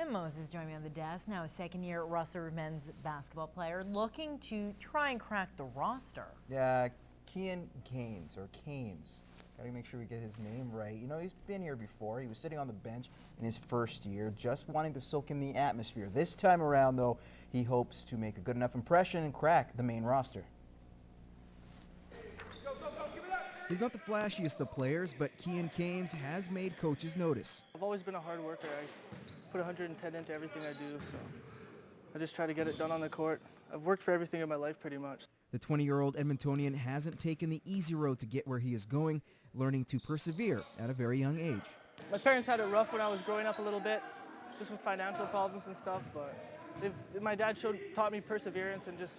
Tim Moses joined me on the desk, now a second-year Russell men's basketball player looking to try and crack the roster. Yeah, Kean Canes, or Canes. Gotta make sure we get his name right. You know, he's been here before. He was sitting on the bench in his first year, just wanting to soak in the atmosphere. This time around, though, he hopes to make a good enough impression and crack the main roster. He's not the flashiest of players, but Kean Canes has made coaches notice. I've always been a hard worker. I put 110 into everything I do, so I just try to get it done on the court. I've worked for everything in my life pretty much. The 20-year-old Edmontonian hasn't taken the easy road to get where he is going, learning to persevere at a very young age. My parents had it rough when I was growing up a little bit, just with financial problems and stuff, but my dad taught me perseverance and just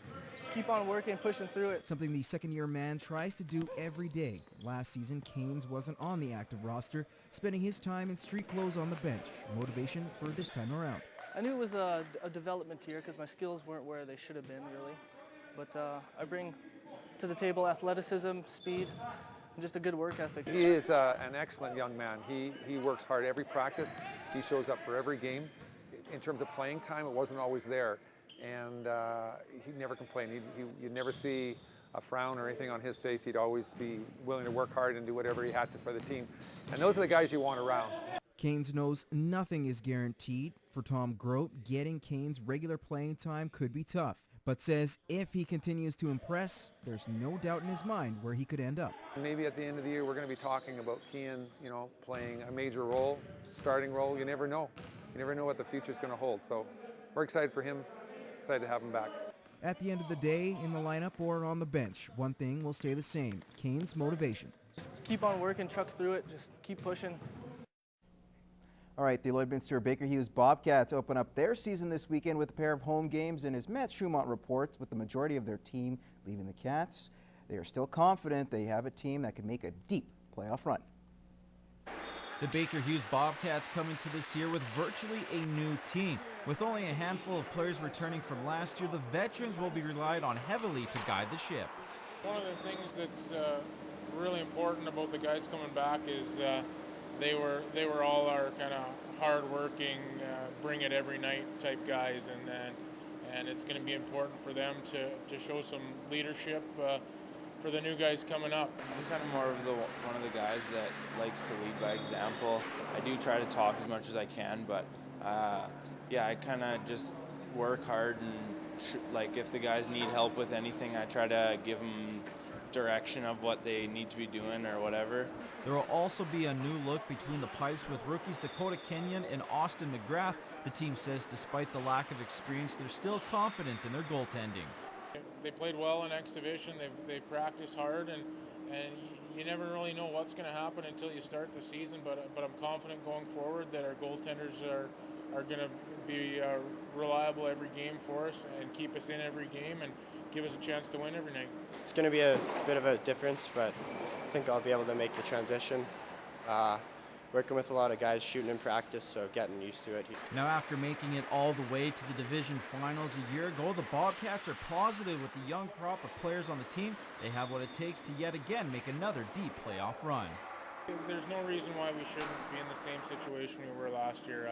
keep on working and pushing through it. Something the second-year man tries to do every day. Last season, Canes wasn't on the active roster, spending his time in street clothes on the bench. Motivation for this time around. I knew it was a development year because my skills weren't where they should have been, really. But I bring to the table athleticism, speed, and just a good work ethic. He is an excellent young man. He works hard every practice. He shows up for every game. In terms of playing time, it wasn't always there. And he never complained. You'd never see a frown or anything on his face. He'd always be willing to work hard and do whatever he had to for the team. And those are the guys you want around. Canes knows nothing is guaranteed. For Tom Grote, getting Canes regular playing time could be tough, but says if he continues to impress, there's no doubt in his mind where he could end up. Maybe at the end of the year, we're going to be talking about Kean, playing a major role, starting role. You never know. You never know what the future's going to hold. So we're excited for him, excited to have him back. At the end of the day, in the lineup or on the bench, one thing will stay the same: Canes' motivation. Just keep on working, truck through it, just keep pushing. All right, the Lloydminster Baker Hughes Bobcats open up their season this weekend with a pair of home games, and as Matt Schumont reports, with the majority of their team leaving the Cats, they are still confident they have a team that can make a deep playoff run. The Baker Hughes Bobcats come into this year with virtually a new team. With only a handful of players returning from last year, the veterans will be relied on heavily to guide the ship. One of the things that's really important about the guys coming back is they were all our kind of hard-working, bring it every night type guys, and it's going to be important for them to show some leadership for the new guys coming up. I'm kind of more of one of the guys that likes to lead by example. I do try to talk as much as I can, but yeah, I kind of just work hard and like if the guys need help with anything, I try to give them direction of what they need to be doing or whatever. There will also be a new look between the pipes with rookies Dakota Kenyon and Austin McGrath. The team says despite the lack of experience, they're still confident in their goaltending. They played well in exhibition. They've practiced hard, and you never really know what's going to happen until you start the season. But I'm confident going forward that our goaltenders are going to be reliable every game for us and keep us in every game and give us a chance to win every night. It's going to be a bit of a difference, but I think I'll be able to make the transition. Working with a lot of guys shooting in practice, so getting used to it. Now after making it all the way to the division finals a year ago, the Bobcats are positive with the young crop of players on the team. They have what it takes to yet again make another deep playoff run. There's no reason why we shouldn't be in the same situation we were last year.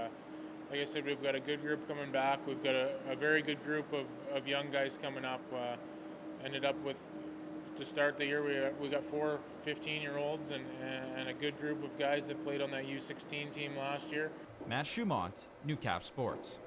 Like I said, we've got a good group coming back. We've got a very good group of young guys coming up. Ended up with, to start the year, we got 4 15-year-olds and a good group of guys that played on that U16 team last year. Matt Schumont, Newcap Sports.